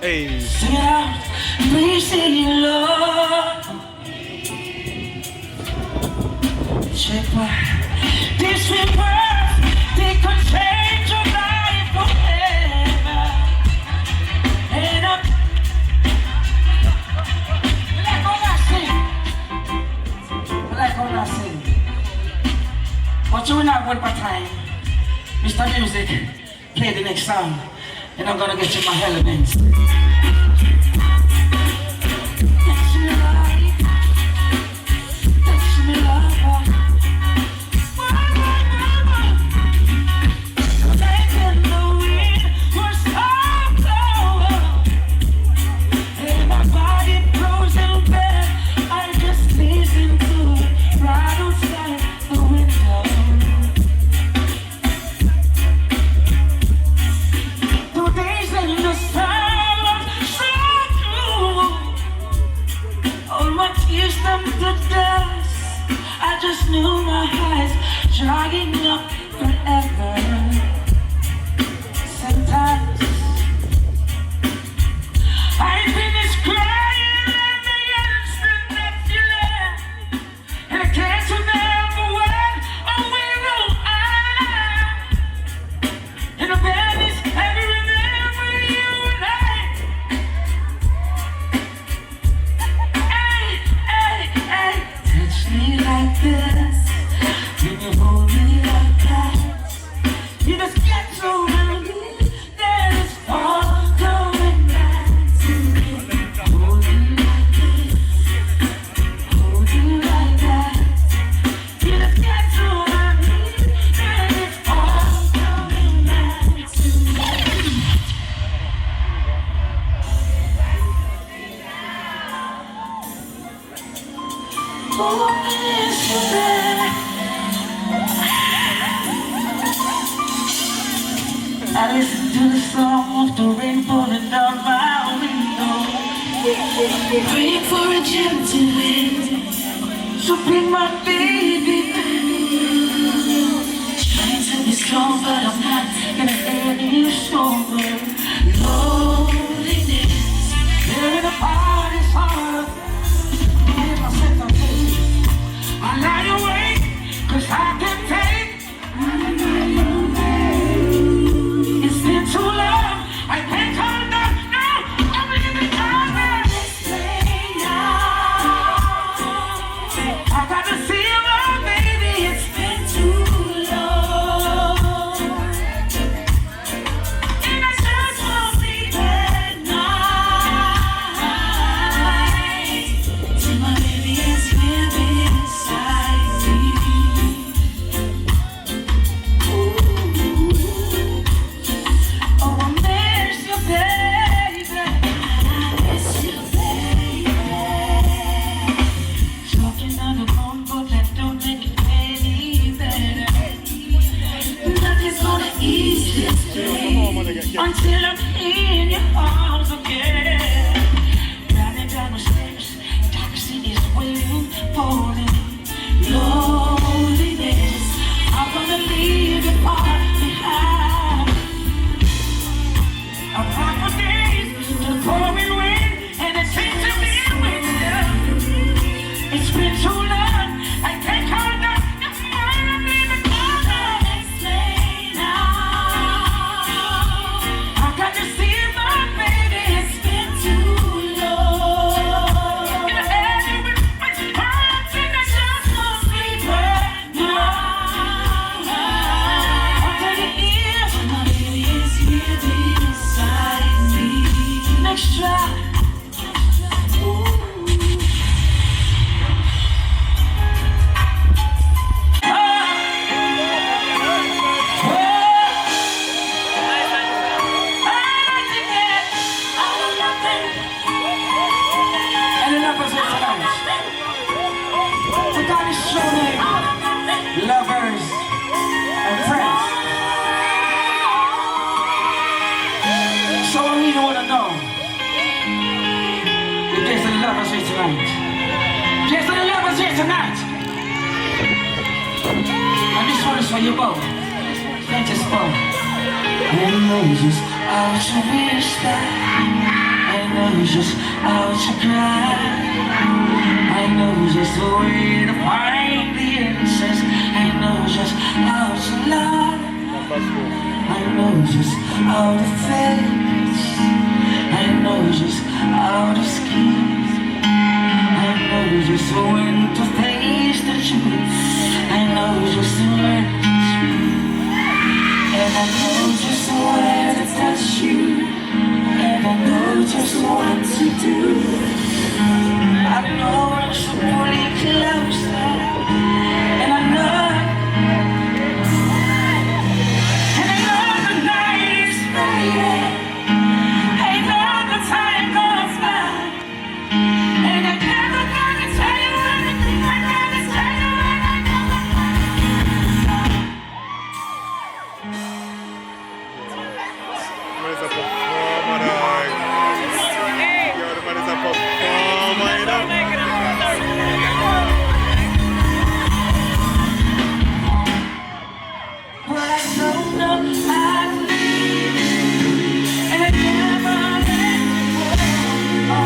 Hey. Sing it out, please sing it, Lord. Check my this reverse, they could change your life forever. And up, like all I sing, but you will not one more time. Mr. Music, play the next song, and I'm gonna get you my elements. I just knew my eyes drying up forever. Sometimes I finished crying at the instant that you left, and I can't remember when or where I am. And the badness I remember you and I. Touch me like this, when you hold me like that, you just get so lonely, that it's all going back to me. Hold me like this, hold you like that, you just get so lonely, that it's all going back to me. Oh, yes, you better. I listen to the song of the rain falling down my window, praying for a gentle wind, so bring my baby back. Trying to be strong, but I'm not gonna any stronger. Loneliness, tearing apart is hard. I lie awake, 'cause I can take. It's been too long, I can't hold on. No, I'm leaving time. I gotta see you, my baby. It's been too long, and I just won't sleep at night till my baby is with me. Until I'm in your arms again, running down the stairs, taxi is waiting for me. Loneliness, I'm gonna leave it all behind. I'm hot for days, the pouring rain, and it seems to be winter. It's been too long, I can't hold on. I'm leaving lovers and friends. So I really want to know if there's any lovers here tonight. There's any lovers here tonight. And this one is for you both. Thank you, Paul. And Moses, I was a wish that know just how to cry. I know just the way to find the answers. I know just how to love. I know just how to face. I know just how to scheme. I know just when to face the truth. I know just when to speak. And I know just where to touch you. And I know just what to do. I know when to pull you closer. And I know the night is fading. I know the time goes by. And I never gonna tell you everything I gotta tell you. And I never Man is a performer, dog. Yo, the man is a performer, you know? but I don't know how to leave. And I never let go.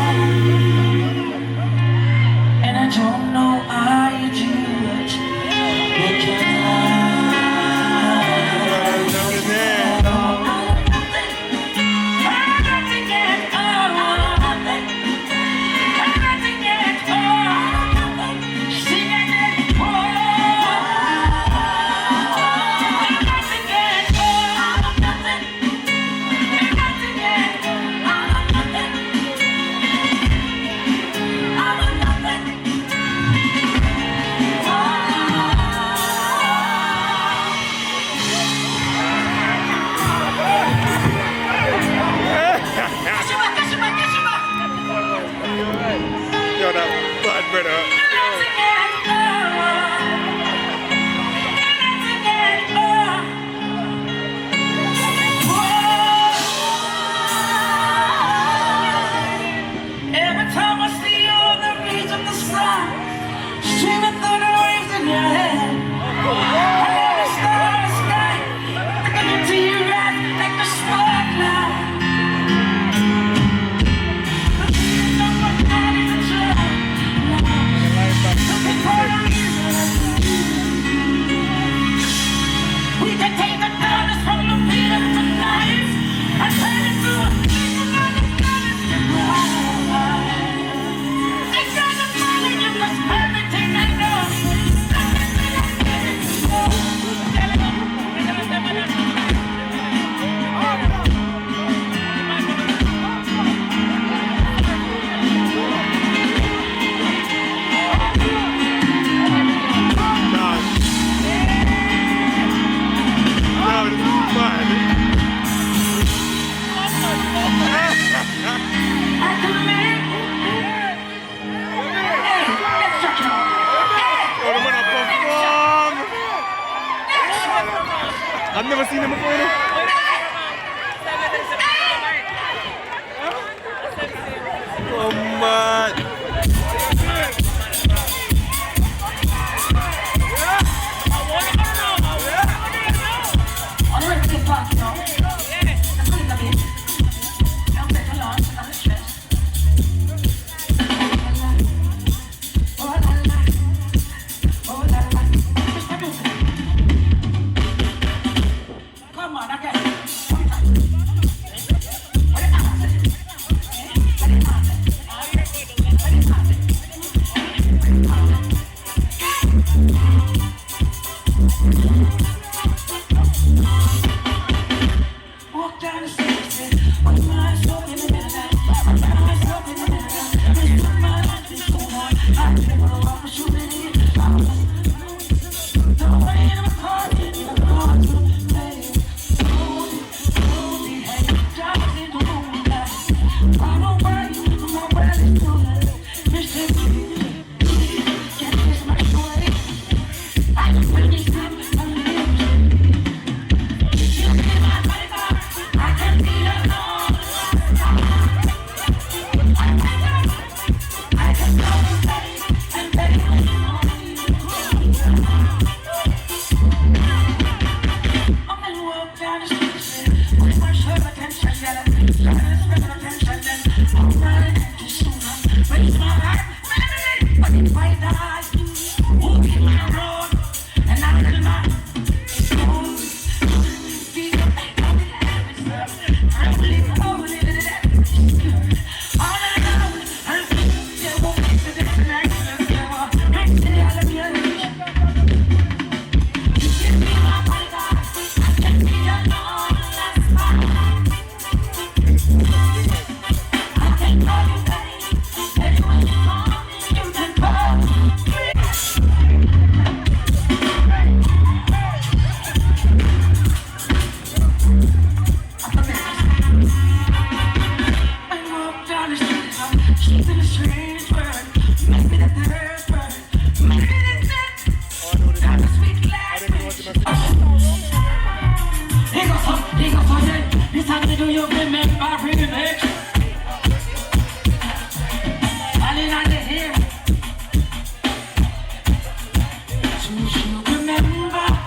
And I don't know how you do it. You can't Yo, that bad brother. Every time I see you on the beach of the sun, streaming through the waves in your head, I never star in the sky, looking into your eyes like a spotlight. We can take the darkness from the feet of the night and turn it to a vision of the light. It doesn't matter if it's everything I know. I've never seen him before. Oh man. Come on, again. Attention, then. do you remember remix? Falling on the hill. Do you remember?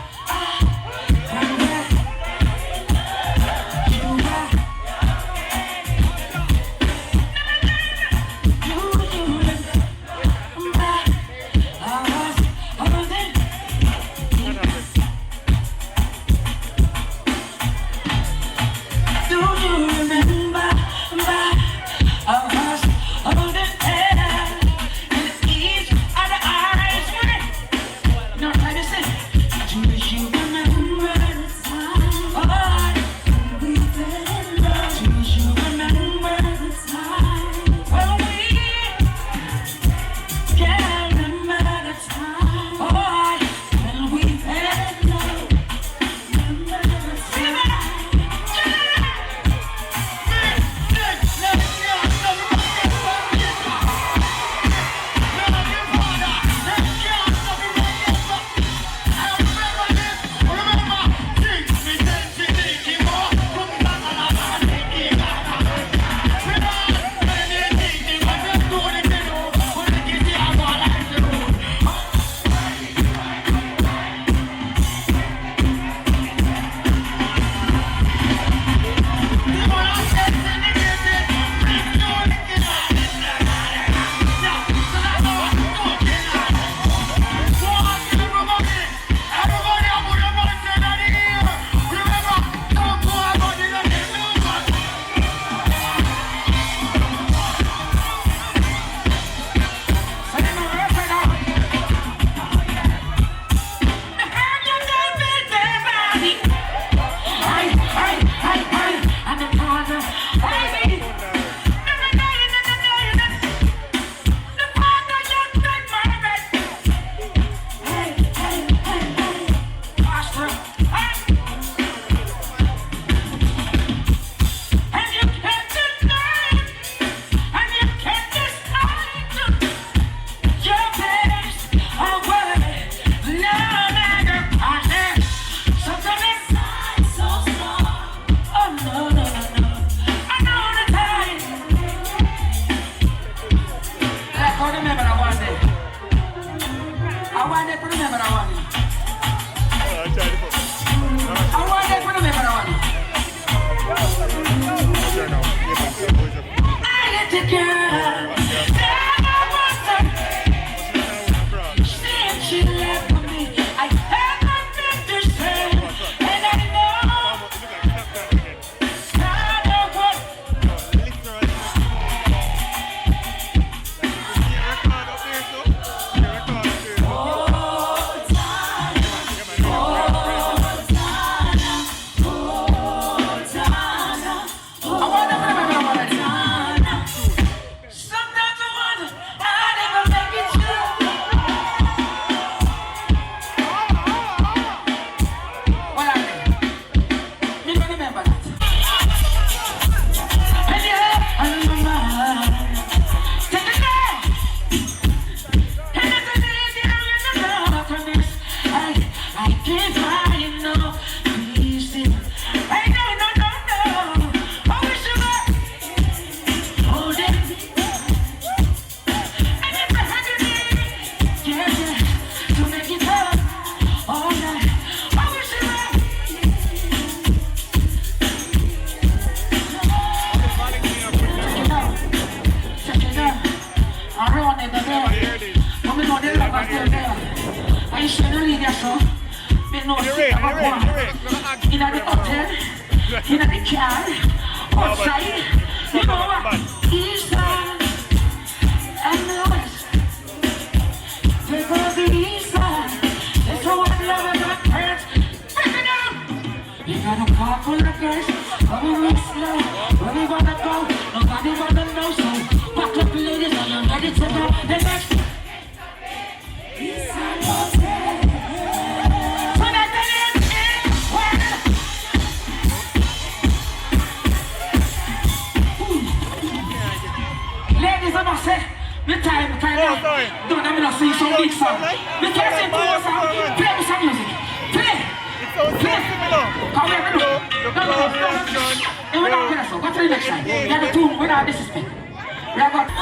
Don't let me not sing some big song. We can't sing poor song. Play me some music. Play. It's so similar. However, We're not going to go to the next time. We got the tune without disrespect. We have got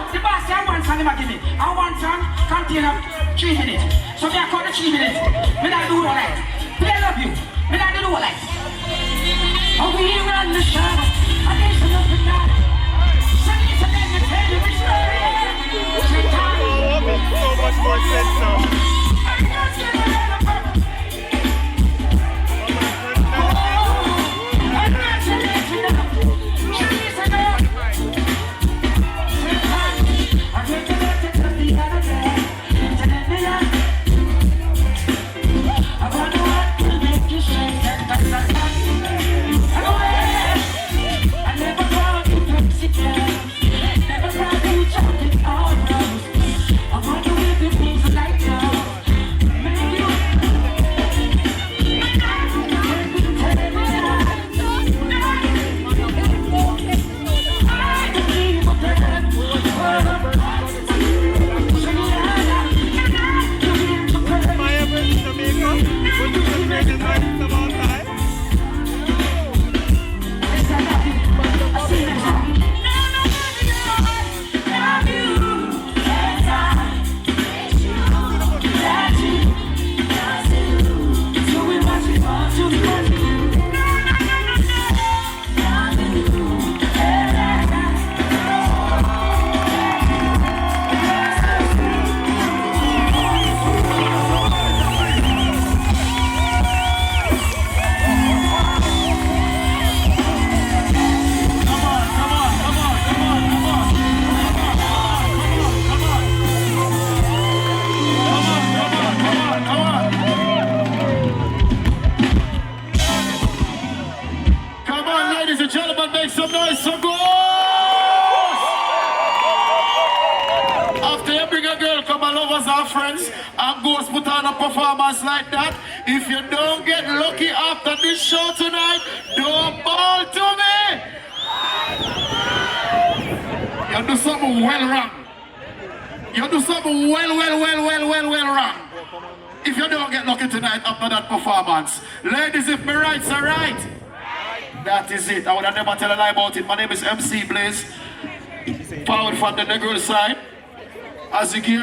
the boss. I want some him give me. I want some container 3 minutes. So me I call the 3 minutes. Me not do all right. Me I love you. Me not do all right. Oh, we run the show. I think so nothing matter. So then you tell you which way. So much more sense now. Friends, and Ghost put on a performance like that. If you don't get lucky after this show tonight, don't ball to me. You do something well wrong. You do something well wrong. If you don't get lucky tonight after that performance. Ladies, if my rights are right, that is it. I would have never tell a lie about it. My name is MC Blaze. Forward from the Negro side. As you hear